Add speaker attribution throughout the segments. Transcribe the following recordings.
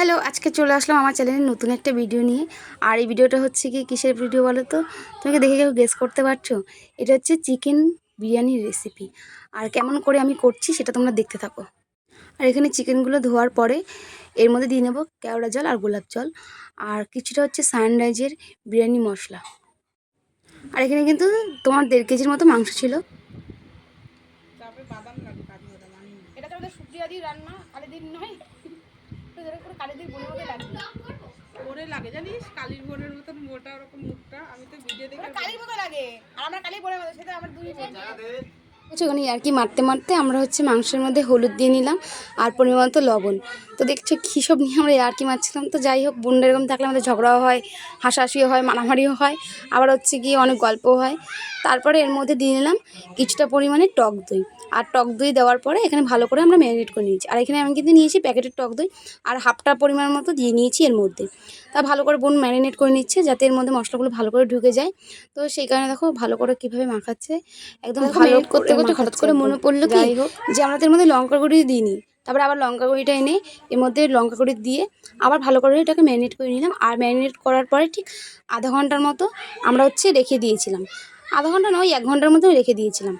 Speaker 1: Hello, আজকে চলে আসলাম আমার চ্যানেলে নতুন একটা ভিডিও নিয়ে। আর এই ভিডিওটা হচ্ছে কি কিসের ভিডিও বলো তো? তোমাকে দেখে কেউ গেস করতে পারছো? এটা হচ্ছে চিকেন বিরিয়ানির রেসিপি। আর কেমন করে আমি করছি সেটা তোমরা দেখতে থাকো। আর এখানে চিকেনগুলো ধোয়ার পরে এর মধ্যে দিয়ে নেবো কেওড়া জল আর গোলাপ জল, আর কিছুটা হচ্ছে সানরাইজের বিরিয়ানি মশলা। আর এখানে কিন্তু তোমার 1.5 কেজির মতো মাংস ছিল। এটা তো আমাদের শুক্রিয়া দিয়ে রান্না, কালী দিন নয়, কালীদের বোনের মতো লাগে।
Speaker 2: ওরে লাগে জানিস, কালীর বোনের মতন মোটা ওরকম মুখটা। আমি তো ভিডিও দেখে
Speaker 1: কালীর মতো লাগে, আর আমরা কালী বোনের মতো, সেটা আমার দুই ওখানে আর কি মারতে মারতে আমরা হচ্ছে মাংসের মধ্যে হলুদ দিয়ে নিলাম আর পরিমাণ মতো লবণ। তো দেখছো কী সব নিয়ে আমরা আর কি মারছিলাম। তো যাই হোক, বোনরা এরকম থাকলে আমাদের ঝগড়াও হয়, হাসাহাসিও হয়, মারামারিও হয়, আবার হচ্ছে গিয়ে অনেক গল্পও হয়। তারপরে এর মধ্যে দিয়ে নিলাম কিছুটা পরিমাণে টক দই। আর টক দই দেওয়ার পরে এখানে ভালো করে আমরা ম্যারিনেট করে নিয়েছি। আর এখানে আমি কিন্তু নিয়েছি প্যাকেটের টক দই, আর হাফটা পরিমাণ মতো দিয়ে নিয়েছি এর মধ্যে। তা ভালো করে বোন ম্যারিনেট করে নিচ্ছে যাতে এর মধ্যে মশলাগুলো ভালো করে ঢুকে যায়। তো সেই কারণে দেখো ভালো করে কীভাবে মাখাচ্ছে, একদম ভালো করতে করতে হঠাৎ করে মনে পড়লো কি যে আমরা তো এর মধ্যে লঙ্কা গুঁড়ি দিইনি। তারপরে আবার লঙ্কা গুঁড়িটা এনে এর মধ্যে লঙ্কা গুঁড়ি দিয়ে আবার ভালো করে এটাকে ম্যারিনেট করে নিলাম। আর ম্যারিনেট করার পরে ঠিক আধা ঘন্টার মতো আমরা হচ্ছে রেখে দিয়েছিলাম। আধা ঘন্টা নয়, 1 ঘন্টার মতো রেখে দিয়েছিলাম।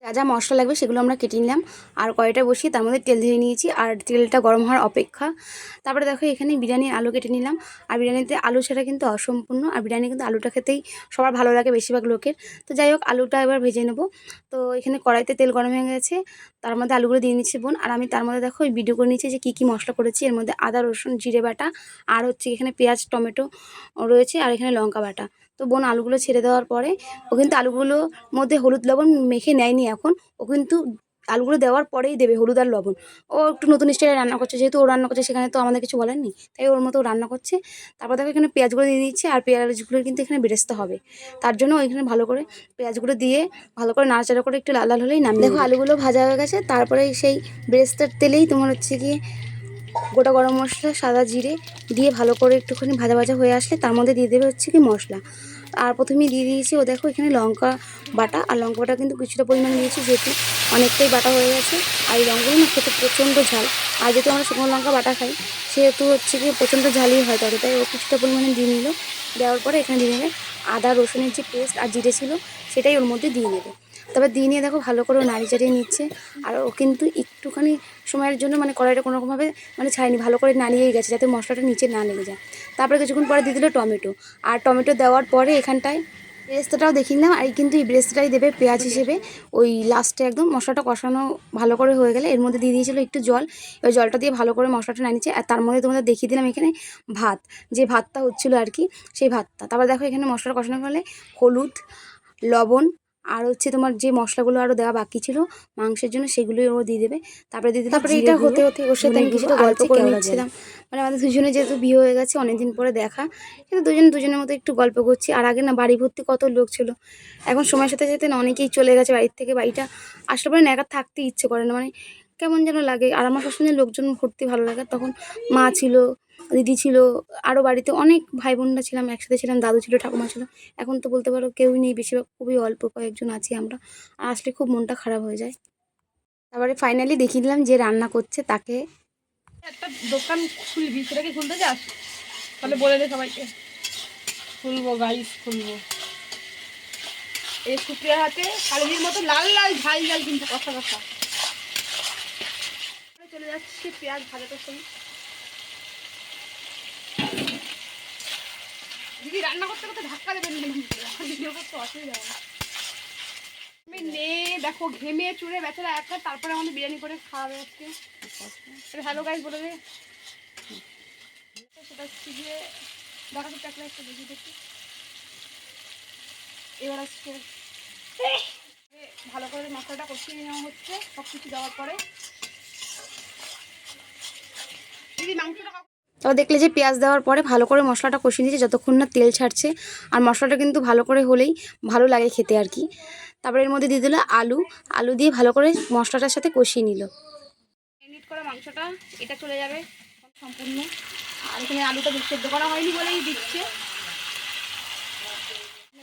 Speaker 1: যা যা মশলা লাগবে সেগুলো আমরা কেটে নিলাম, আর কড়াইটা বসিয়ে তার মধ্যে তেল দিয়ে নিয়েছি আর তেলটা গরম হওয়ার অপেক্ষা। তারপরে দেখো এখানে বিরিয়ানির আলু কেটে নিলাম। আর বিরিয়ানিতে আলু ছাড়া কিন্তু অসম্পূর্ণ, আর বিরিয়ানি কিন্তু আলুটা খেতেই সবার ভালো লাগে বেশিরভাগ লোকের। তো যাই হোক, আলুটা এবার ভেজে নেব। তো এখানে কড়াইতে তেল গরম হয়ে গেছে, তার মধ্যে আলুগুলো দিয়ে নিচ্ছি বোন। আর আমি তার মধ্যে দেখো ওই ভিডিও করে নিচ্ছি যে কী কী মশলা করেছি। এর মধ্যে আদা রসুন জিরে বাটা, আর হচ্ছে এখানে পেঁয়াজ টমেটো রয়েছে, আর এখানে লঙ্কা বাটা। তো বোন আলুগুলো ছেড়ে দেওয়ার পরে ও কিন্তু আলুগুলোর মধ্যে হলুদ লবণ মেখে নেয়নি এখন, ও কিন্তু আলুগুলো দেওয়ার পরেই দেবে হলুদ আর লবণ। ও একটু নতুন স্টাইলে রান্না করছে, যেহেতু ও রান্না করছে সেখানে তো আমাদের কিছু বলার নেই, তাই ওর মতো রান্না করছে। তারপর দেখো এখানে পেঁয়াজগুলো দিয়ে দিচ্ছে, আর পেঁয়াজগুলো কিন্তু এখানে বেরেস্তা হবে, তার জন্য ওইখানে ভালো করে পেঁয়াজগুলো দিয়ে ভালো করে নাড়াচাড়া করে একটু লাল লাল হলেই নামিয়ে দেখো আলুগুলো ভাজা হয়ে গেছে। তারপরে সেই বেরেস্তার তেলেই তোমার হচ্ছে গিয়ে গোটা গরম মশলা সাদা জিরে দিয়ে ভালো করে একটুখানি ভাজা ভাজা হয়ে আসলে তার মধ্যে দিয়ে দেবে হচ্ছে কি মশলা। আর প্রথমেই দিয়ে দিয়েছি ও দেখো এখানে লঙ্কা বাটা, আর লঙ্কা বাটা কিন্তু কিছুটা পরিমাণে দিয়েছি যেহেতু অনেকটাই বাটা হয়ে গেছে। আর এই লঙ্কাগুলো না খেতে প্রচণ্ড ঝাল, আর যেহেতু আমরা শুকনো লঙ্কা বাটা খাই সেহেতু হচ্ছে কি প্রচণ্ড ঝালই হয় তবে, তাই ও কিছুটা পরিমাণে দিয়ে নিল। দেওয়ার পরে এখানে দিয়ে নেবে আদা রসুনের যে পেস্ট আর জিরে ছিল সেটাই ওর মধ্যে দিয়ে নেবে। তারপর দিয়ে নিয়ে দেখো ভালো করে নাড়ি চাড়িয়ে নিচ্ছে। আর ও কিন্তু একটুখানি সময়ের জন্য মানে কড়াইটা কোনোরকমভাবে মানে ছাড়েনি, ভালো করে নাড়িয়েই গেছে যাতে মশলাটা নিচে না লেগে যায়। তারপরে কিছুক্ষণ পরে দিয়ে দিল টমেটো। আর টমেটো দেওয়ার পরে এখানটায় বেরেস্তাটাও দেখিয়ে নিলাম, আর কিন্তু এই বেরেস্তাটাই দেবে পেঁয়াজ হিসেবে ওই লাস্টে একদম মশলাটা কষানো ভালো করে হয়ে গেলে এর মধ্যে দিয়ে দিয়েছিলো একটু জল। ওই জলটা দিয়ে ভালো করে মশলাটা নাড়িয়েছে। আর তার মধ্যে তোমাদের দেখিয়ে দিলাম এখানে ভাত, যে ভাতটা হচ্ছিলো আর কি সেই ভাতটা। তারপর দেখো এখানে মশলাটা কষানো হলে হলুদ লবণ আর হচ্ছে তোমার যে মশলাগুলো আরও দেওয়া বাকি ছিল মাংসের জন্য সেগুলোই ও দিয়ে দেবে। তারপরে দিয়ে দিল, তারপরে এটা হতে হতে ওর সাথে আমি কিছুটা গল্প করে নিচ্ছিলাম। মানে আমাদের দুজনে যেহেতু বিয়ে হয়ে গেছে অনেকদিন পরে দেখা, কিন্তু দুজনের মতো একটু গল্প করছি। আর আগে না বাড়ি ভর্তি কত লোক ছিল, এখন সময়ের সাথে সাথে না অনেকেই চলে গেছে বাড়ির থেকে। বাড়িটা আসলে পরে না একা থাকতে ইচ্ছে করে না, মানে কেমন যেন লাগে। আর আমার সবসময় লোকজন ভর্তি ভালো লাগে। তখন মা ছিল, দিদি ছিল, আরও বাড়িতে অনেক ভাই বোনরা ছিলাম, একসাথে ছিলাম, দাদু ছিল ঠাকুমা ছিল। এখন তো বলতে পারো কেউই নেই, বেশিরভাগ খুবই অল্প কয়েকজন আছি আমরা। আর আসলে খুব মনটা খারাপ হয়ে যায়। তারপরে ফাইনালি দেখিয়ে দিলাম যে রান্না করছে তাকে।
Speaker 2: একটা দোকান খুলবি, সেটা কি খুলতে চাস? তাহলে বলে দে সবাইকে। খুলবো গাইস, খুলবো। এই শুক্রিয়ার হাতে কালিজির মতো লাল লাল ঝাল ঝাল কিন্তু কষা কষা। চলে যাচ্ছে পেঁয়াজ ভাজাটার সঙ্গে। দিদি রান্না করতে করতে ধাক্কা দেবেন, ভিডিও করতে অসুবিধা হয় না। আমি নে দেখো ঘেমে চুড়ে বেচারা একটা, তারপরে আমাদের বিরিয়ানি করে খাওয়াবে আজকে। হ্যালো গাইস বলে দে। সেটা হচ্ছে গিয়ে দেখাতে টাকলে একটা দেখি দেখি। এবার আজকে ভালো করে মশলাটা কষিয়ে নেওয়া হচ্ছে সব কিছু দেওয়ার পরে। দিদি মাংসটা
Speaker 1: তারপর দেখলে যে পেঁয়াজ দেওয়ার পরে ভালো করে মশলাটা কষিয়ে নিয়েছে যতক্ষণ না তেল ছাড়ছে। আর মশলাটা কিন্তু ভালো করে হলেই ভালো লাগে খেতে আর কি। তারপরে এর মধ্যে দিয়ে দিল আলু, আলু দিয়ে ভালো করে মশলাটার সাথে কষিয়ে নিল।
Speaker 2: মিনিট করা মাংসটা এটা চলে যাবে সম্পূর্ণ। আর এখানে আলুটা সেদ্ধ করা হয়নি বলেই দিচ্ছে।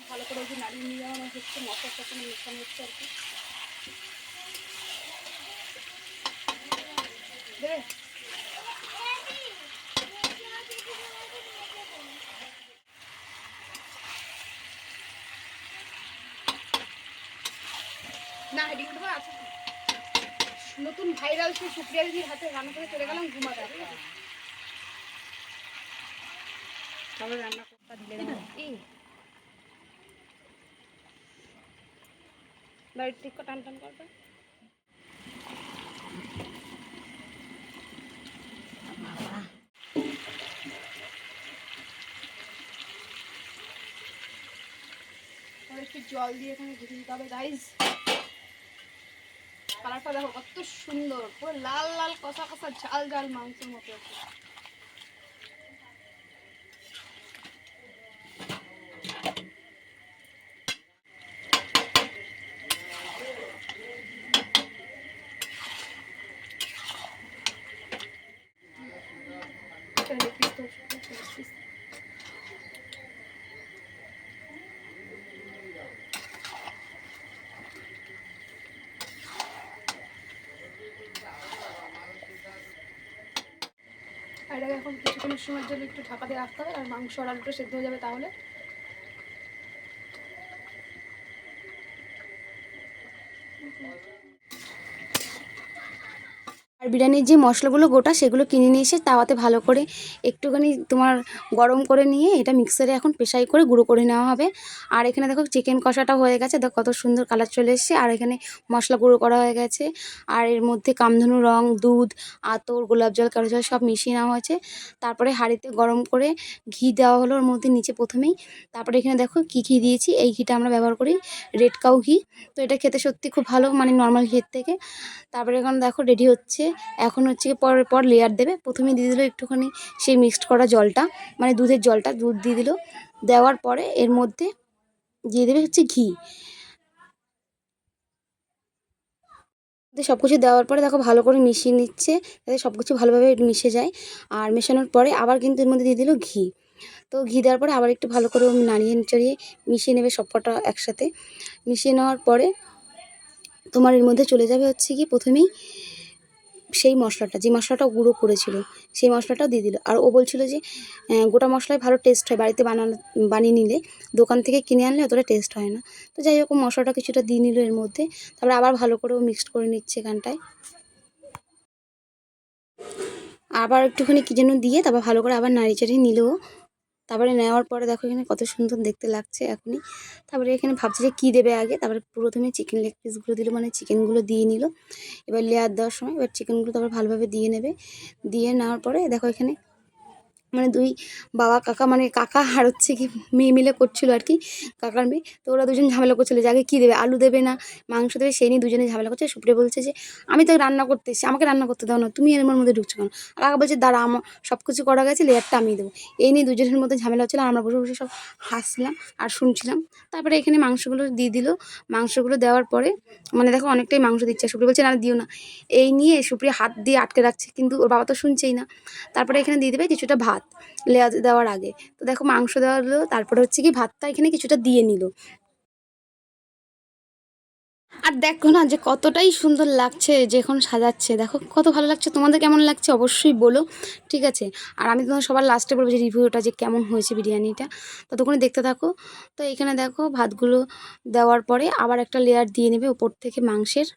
Speaker 2: ভালো করে ওই নাড়িয়ে নিয়ে যাওয়া হচ্ছে, মশলার সাথে মিশ্রণ হচ্ছে আর কি। না হেডিং তো আছে নতুন ভাইরাল সেই সুপ্রিয়া দিদির হাতে রান্না করে চলে গেলাম ঘুমাতে ঠিক আছে তবে রান্না করতে দিলে না এই লাইট ঠিক টান টান করবে একটু জল দিয়ে এখানে ঘুরে দিতে হবে গাইজ কালারটা দেখো কত সুন্দর পুরো লাল লাল কষা কষা ঝাল ঝাল মাংসের মতো আছে আর এটাকে এখন কিছুক্ষণের সময়ের জন্য একটু ঢাকা দিয়ে রাখতে হবে আর মাংস আর আলুটা সেদ্ধ হয়ে যাবে তাহলে
Speaker 1: আর বিরিয়ানির যে মশলাগুলো গোটা সেগুলো কিনে নিয়ে এসে তাওয়াতে ভালো করে একটুখানি তোমার গরম করে নিয়ে এটা মিক্সারে এখন পেশাই করে গুঁড়ো করে নেওয়া হবে আর এখানে দেখো চিকেন কষাটা হয়ে গেছে দেখো কত সুন্দর কালার চলে এসেছে আর এখানে মশলা গুঁড়ো করা হয়ে গেছে আর এর মধ্যে কামধেনু রং দুধ আতর গোলাপ জল কালো জল সব মিশিয়ে নেওয়া হয়েছে তারপরে হাঁড়িতে গরম করে ঘি দেওয়া হলো ওর মধ্যে নিচে প্রথমেই তারপরে এখানে দেখো কী ঘি দিয়েছি এই ঘিটা আমরা ব্যবহার করি রেড কাউ ঘি তো এটা খেতে সত্যি খুব ভালো মানে নর্মাল ঘির থেকে তারপরে এখন দেখো রেডি হচ্ছে এখন হচ্ছে পরের পর লেয়ার দেবে প্রথমে দিয়ে দিল একটুখানি সেই মিক্সড করা জলটা মানে দুধের জলটা দুধ দিয়ে দিল দেওয়ার পরে এর মধ্যে দিয়ে দেবে হচ্ছে ঘি সব কিছু দেওয়ার পরে দেখো ভালো করে মিশিয়ে নিচ্ছে যাতে সব কিছু ভালোভাবে মিশে যায় আর মেশানোর পরে আবার কিন্তু এর মধ্যে দিয়ে দিল ঘি তো ঘি দেওয়ার পরে আবার একটু ভালো করে নাড়িয়ে চড়িয়ে মিশিয়ে নেবে সবকটা একসাথে মিশিয়ে নেওয়ার পরে তোমার এর মধ্যে চলে যাবে হচ্ছে কি প্রথমেই সেই মশলাটা যে মশলাটা গুঁড়ো করেছিল সেই মশলাটাও দিয়ে দিল আর ও বলছিল যে গোটা মশলায় ভালো টেস্ট হয় বাড়িতে বানিয়ে নিলে দোকান থেকে কিনে আনলে অতটা টেস্ট হয় না তো যাই হোক মশলাটা কিছুটা দিয়ে নিল এর মধ্যে তারপরে আবার ভালো করে ও মিক্সড করে নিচ্ছে এখানটায় আবার একটুখানি কি যেন দিয়ে তারপর ভালো করে আবার নাড়ি চাড়িয়ে নিল তারপরে নেওয়ার পরে দেখো এখানে কত সুন্দর দেখতে লাগছে এখনই তারপরে এখানে ভাবছি যে কী দেবে আগে তারপরে প্রথমে চিকেন লেগ পিসগুলো দিল মানে চিকেনগুলো দিয়ে নিল এবার লেয়ার দেওয়ার সময় এবার চিকেনগুলো তারপর ভালোভাবে দিয়ে নেবে দিয়ে নেওয়ার পরে দেখো এখানে মানে দুই বাবা কাকা মানে কাকা আর হচ্ছে কি মেয়ে মিলে করছিল আর কি কাকার মেয়ে তো ওরা দুজন ঝামেলা করছিল যে আগে কী দেবে আলু দেবে না মাংস দেবে সেই নিয়ে দুজনে ঝামেলা করছে সুপ্রিয়া বলছে যে আমি তো রান্না করতে এসেছি আমাকে রান্না করতে দাও না তুমি এর মধ্যে ঢুকছো কেন আর কাকা বলছে দাঁড়া আমার সব কিছু করা গেছে লেয়ারটা আমি দেবো এই নিয়ে দুজনের মধ্যে ঝামেলা হচ্ছিলো আর আমরা বসে বসে সব হাসছিলাম আর শুনছিলাম তারপরে এখানে মাংসগুলো দিয়ে দিল মাংসগুলো দেওয়ার পরে মানে দেখো অনেকটাই মাংস দিচ্ছে সুপ্রিয়া বলছে না দিও না এই নিয়ে সুপ্রিয়া হাত দিয়ে আটকে রাখছে কিন্তু ওর বাবা তো শুনছেই না তারপরে এখানে দিয়ে দেবে কিছুটা ভাত লেয়ার দেওয়ার আগে তো দেখো মাংস দেওয়া হলো তারপরে হচ্ছে কি ভাতটা এখানে কিছুটা দিয়ে নিল আর দেখো না যে কতটাই সুন্দর লাগছে যখন সাজাচ্ছে দেখো কত ভালো লাগছে তোমাদের কেমন লাগছে অবশ্যই বলো ঠিক আছে আর আমি তোমাদের সবার লাস্টে বলবো যে রিভিউটা যে কেমন হয়েছে বিরিয়ানিটা ততক্ষণে দেখতে থাকো তো এখানে দেখো ভাতগুলো দেওয়ার পরে আবার একটা লেয়ার দিয়ে নেবে উপর থেকে মাংসের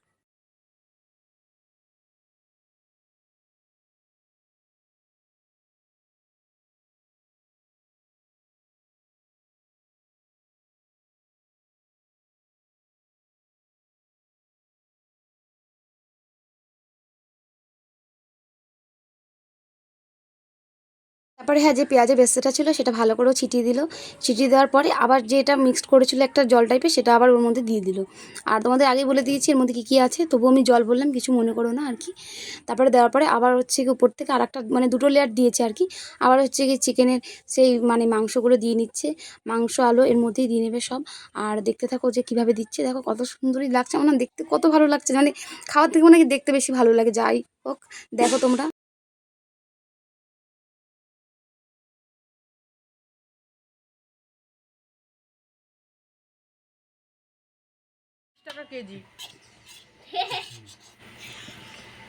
Speaker 1: তারপরে হ্যাঁ যে পেঁয়াজের বেরেস্তাটা ছিল সেটা ভালো করেও ছিটিয়ে দিল ছিটিয়ে দেওয়ার পরে আবার যেটা মিক্সড করেছিল একটা জল টাইপের সেটা আবার ওর মধ্যে দিয়ে দিল আর তোমাদের আগেই বলে দিয়েছি এর মধ্যে কী কী আছে তবুও আমি জল বললাম কিছু মনে করো না আর কি তারপরে দেওয়ার পরে আবার হচ্ছে কি উপর থেকে আর একটা মানে দুটো লেয়ার দিয়েছে আর কি আবার হচ্ছে কি চিকেনের সেই মানে মাংসগুলো দিয়ে নিচ্ছে মাংস আলু এর মধ্যেই দিয়ে নেবে সব আর দেখতে থাকো যে কীভাবে দিচ্ছে দেখো কত সুন্দরই লাগছে আমার না দেখতে কত ভালো লাগছে মানে খাওয়ার থেকে মানে দেখতে বেশি ভালো লাগে যাই হোক দেখো তোমরা
Speaker 2: টাকা কেজি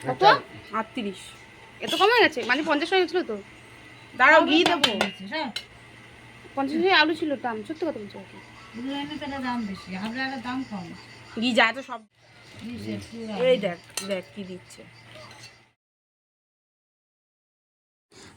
Speaker 2: কত 38 এত কমে গেছে মানে 50 হয়ে গেছিল তো দাঁড়াও ঘি দেবো 50 আলু ছিল দাম সত্যি কথা বলছো
Speaker 3: দাম বেশি আমরা দাম কম
Speaker 2: ঘি যায় তো সব
Speaker 3: এই দেখ দেখ কি দিচ্ছে।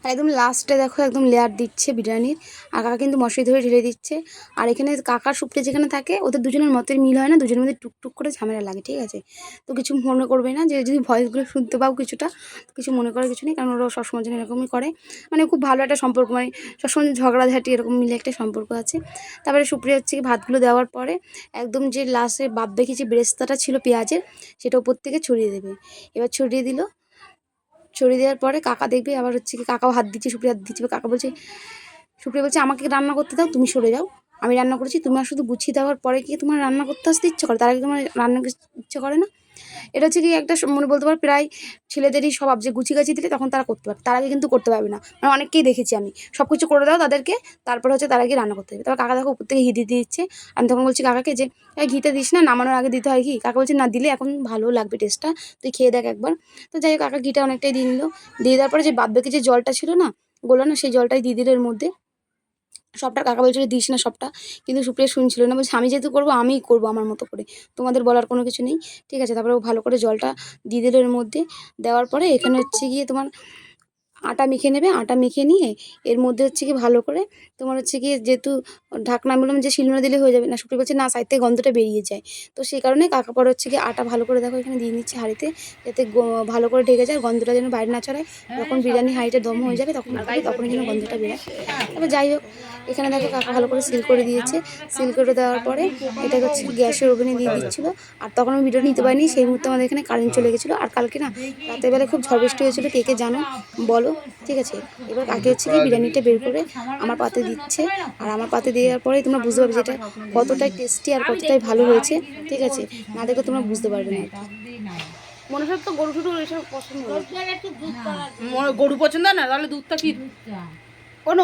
Speaker 1: আর একদম লাস্টে দেখো একদম লেয়ার দিচ্ছে বিরিয়ানির। আর কাকা কিন্তু মশারি ধরে ঢেলে দিচ্ছে। আর এখানে কাকার সুপড়ে যেখানে থাকে ওদের দুজনের মতের মিল হয় না, দুজনের মধ্যে টুকটুক করে ঝামেলা লাগে, ঠিক আছে? তো কিছু মনে করবে না, যে যদি ভয়েসগুলো শুনতে পাও কিছুটা, কিছু মনে করার কিছু নেই, কারণ ওরা সবসময় যেন এরকমই করে। মানে খুব ভালো একটা সম্পর্ক, মানে সবসময় ঝগড়াঝাটি এরকম মিলে একটা সম্পর্ক আছে। তারপরে সুপ্রিয়া হচ্ছে কি ভাতগুলো দেওয়ার পরে একদম যে লাস্টে বাদ বাকি যে বেরেস্তাটা ছিল পেঁয়াজের, সেটা উপর থেকে ছড়িয়ে দেবে। এবার ছড়িয়ে দিল, ছড়িয়ে দেওয়ার পরে কাকা দেখবে আবার হচ্ছে কি কাকাও হাত দিচ্ছে, সুপ্রিয়া হাত দিচ্ছে। কাকা বলছে, সুপ্রিয়া বলছে আমাকে রান্না করতে দাও, তুমি সরে যাও, আমি রান্না করেছি, তোমার শুধু গুছিয়ে দেওয়ার পরে কি তোমার রান্না করতে আসতে ইচ্ছে করে, তার আগে তোমার রান্না ইচ্ছে করে না? এটা হচ্ছে কি একটা মনে বলতে পারো প্রায় ছেলেদেরই স্বভাব, যে গুছিয়ে গাছিয়ে দিলে তখন তারা করতে পারে, তার আগে কিন্তু করতে পারবে না। মানে অনেককেই দেখেছি আমি, সব কিছু করে দাও তাদেরকে, তারপর হচ্ছে তার আগে রান্না করতে হবে। তারপর কাকা দেখো উপর থেকে ঘি দিয়ে দিচ্ছে। আমি তখন বলছি কাকাকে যে ঘিটা দিস না, নামানোর আগে দিতে হয় ঘি। কাকা বলছে না, দিলে এখন ভালো লাগবে টেস্টটা, তুই খেয়ে দেখ একবার। তো যাই হোক কাকা ঘিটা অনেকটাই দিয়ে নিল। দিয়ে দেওয়ার পরে যে বাদ বাকি যে জলটা ছিল না গোলা না, সেই জলটাই দিয়ে দিল এর মধ্যে সবটা। কাকা বলছিল দিস না সবটা, কিন্তু সুপ্রিয়া শুনছিল না, বলছে আমি যেহেতু করবো আমিই করবো আমার মতো করে, তোমাদের বলার কোনো কিছু নেই, ঠিক আছে? তারপরে ও ভালো করে জলটা দিয়ে দিল এর মধ্যে। দেওয়ার পরে এখানে হচ্ছে গিয়ে তোমার আটা মেখে নেবে। আটা মেখে নিয়ে এর মধ্যে হচ্ছে কি ভালো করে তোমার হচ্ছে কি, যেহেতু ঢাকনা বললাম যে শিলনোড়া দিলে হয়ে যাবে না, সুপ্রিয়া বলছে না সাইড থেকে গন্ধটা বেরিয়ে যায়। তো সেই কারণে কাকা পরে হচ্ছে কি আটা ভালো করে দেখো এখানে দিয়ে নিচ্ছে হাঁড়িতে, যাতে ভালো করে ঢেকে যায়, গন্ধটা যেন বাইরে না ছড়ায়। যখন বিরিয়ানি হাঁড়িটা দম হয়ে যাবে তখন তখন যেন গন্ধটা বেরোয়। তারপর যাই হোক এখানে দেখো কাকা ভালো করে সিল করে দিয়েছে। সিল করে দেওয়ার পরে এটা হচ্ছে গ্যাসের ওভেনে দিয়ে দিচ্ছিলো। আর তখন আমি ভিডিও নিতে পারিনি, সেই মুহূর্তে আমাদের এখানে কারেন্ট চলে গেছিলো। আর কালকে না রাতের বেলা খুব ঝড় বৃষ্টি হয়েছিলো, কে কে জানো বলো, ঠিক আছে? এবার কাকে হচ্ছে কি বিরিয়ানিটা বের করে আমার পাতে দিচ্ছে। আর আমার পাতে দেওয়ার পরেই তোমরা বুঝতে পারবে যেটা কতটাই টেস্টি আর কতটাই ভালো হয়েছে, ঠিক আছে? না দেখো তোমরা বুঝতে পারবে না।
Speaker 2: মনে হচ্ছে তো গরু টুটু এসব পছন্দ
Speaker 3: গরু পছন্দ না, তাহলে দুধটা কি
Speaker 2: কোনো